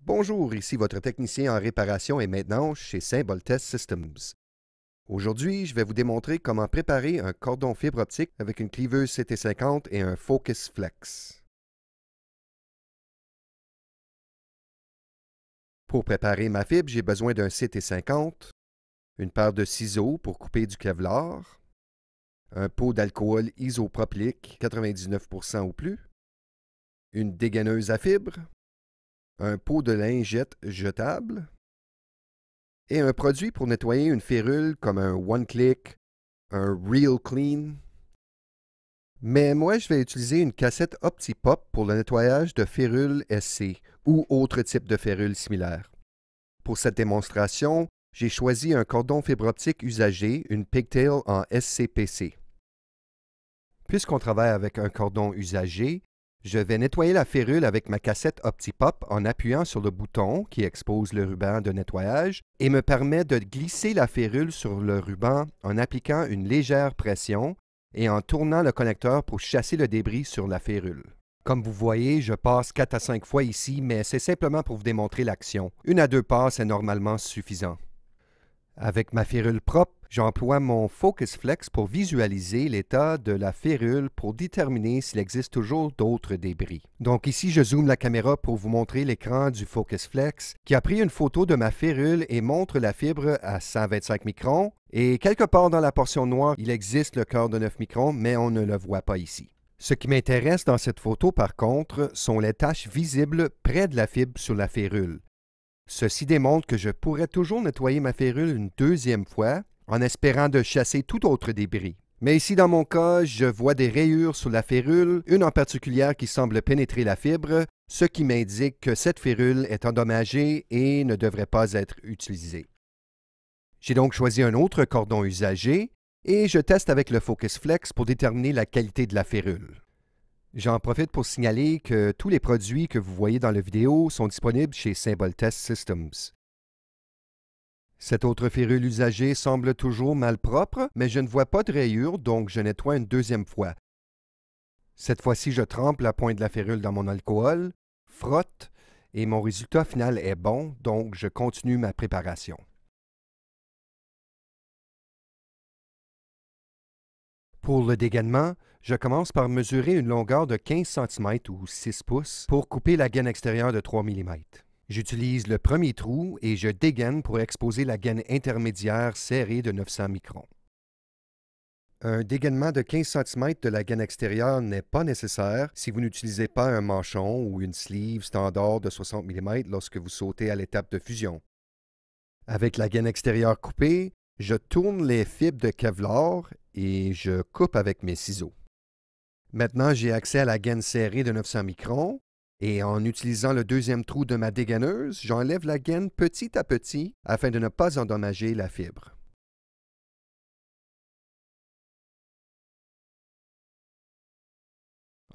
Bonjour, ici votre technicien en réparation et maintenance chez Symbol Test Systems. Aujourd'hui, je vais vous démontrer comment préparer un cordon fibre optique avec une cleaveuse CT50 et un Focus Flex. Pour préparer ma fibre, j'ai besoin d'un CT50, une paire de ciseaux pour couper du Kevlar, un pot d'alcool isopropylique 99% ou plus, une dégaineuse à fibre, un pot de lingette jetable et un produit pour nettoyer une férule comme un One Click, un Real Clean. Mais moi, je vais utiliser une cassette OptiPop pour le nettoyage de férules SC ou autre type de férule similaire. Pour cette démonstration, j'ai choisi un cordon fibre optique usagé, une Pigtail en SCPC. Puisqu'on travaille avec un cordon usagé, je vais nettoyer la férule avec ma cassette OptiPop en appuyant sur le bouton qui expose le ruban de nettoyage et me permet de glisser la férule sur le ruban en appliquant une légère pression et en tournant le connecteur pour chasser le débris sur la férule. Comme vous voyez, je passe 4 à 5 fois ici, mais c'est simplement pour vous démontrer l'action. 1 à 2 passes est normalement suffisant. Avec ma férule propre, j'emploie mon Focus Flex pour visualiser l'état de la férule pour déterminer s'il existe toujours d'autres débris. Donc ici, je zoome la caméra pour vous montrer l'écran du Focus Flex qui a pris une photo de ma férule et montre la fibre à 125 microns. Et quelque part dans la portion noire, il existe le cœur de 9 microns, mais on ne le voit pas ici. Ce qui m'intéresse dans cette photo, par contre, sont les taches visibles près de la fibre sur la férule. Ceci démontre que je pourrais toujours nettoyer ma férule une deuxième fois en espérant de chasser tout autre débris. Mais ici, dans mon cas, je vois des rayures sur la férule, une en particulier qui semble pénétrer la fibre, ce qui m'indique que cette férule est endommagée et ne devrait pas être utilisée. J'ai donc choisi un autre cordon usagé et je teste avec le Focus Flex pour déterminer la qualité de la férule. J'en profite pour signaler que tous les produits que vous voyez dans la vidéo sont disponibles chez Symbol Test Systems. Cette autre férule usagée semble toujours malpropre, mais je ne vois pas de rayures, donc je nettoie une deuxième fois. Cette fois-ci, je trempe la pointe de la férule dans mon alcool, frotte, et mon résultat final est bon, donc je continue ma préparation. Pour le dégainement, je commence par mesurer une longueur de 15 cm ou 6 pouces pour couper la gaine extérieure de 3 mm. J'utilise le premier trou et je dégaine pour exposer la gaine intermédiaire serrée de 900 microns. Un dégainement de 15 cm de la gaine extérieure n'est pas nécessaire si vous n'utilisez pas un manchon ou une sleeve standard de 60 mm lorsque vous sautez à l'étape de fusion. Avec la gaine extérieure coupée, je tourne les fibres de Kevlar et je coupe avec mes ciseaux. Maintenant, j'ai accès à la gaine serrée de 900 microns et en utilisant le deuxième trou de ma dégaineuse, j'enlève la gaine petit à petit afin de ne pas endommager la fibre.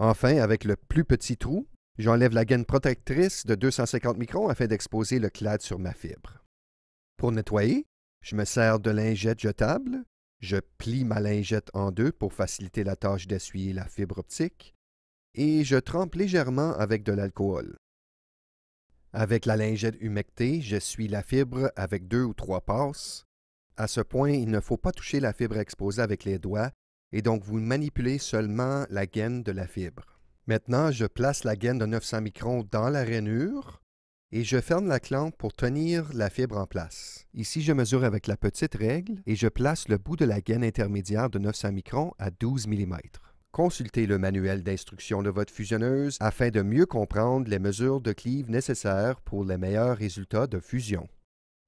Enfin, avec le plus petit trou, j'enlève la gaine protectrice de 250 microns afin d'exposer le clad sur ma fibre. Pour nettoyer, je me sers de lingette jetable. Je plie ma lingette en deux pour faciliter la tâche d'essuyer la fibre optique et je trempe légèrement avec de l'alcool. Avec la lingette humectée, j'essuie la fibre avec 2 ou 3 passes. À ce point, il ne faut pas toucher la fibre exposée avec les doigts et donc vous manipulez seulement la gaine de la fibre. Maintenant, je place la gaine de 900 microns dans la rainure et je ferme la clampe pour tenir la fibre en place. Ici, je mesure avec la petite règle et je place le bout de la gaine intermédiaire de 900 microns à 12 mm. Consultez le manuel d'instruction de votre fusionneuse afin de mieux comprendre les mesures de cleave nécessaires pour les meilleurs résultats de fusion.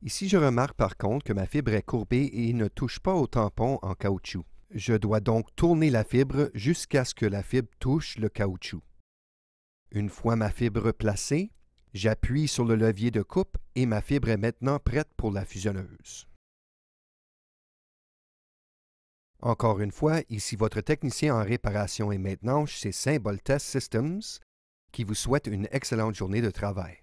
Ici, je remarque par contre que ma fibre est courbée et ne touche pas au tampon en caoutchouc. Je dois donc tourner la fibre jusqu'à ce que la fibre touche le caoutchouc. Une fois ma fibre placée, j'appuie sur le levier de coupe et ma fibre est maintenant prête pour la fusionneuse. Encore une fois, ici votre technicien en réparation et maintenance chez Symbol Test Systems qui vous souhaite une excellente journée de travail.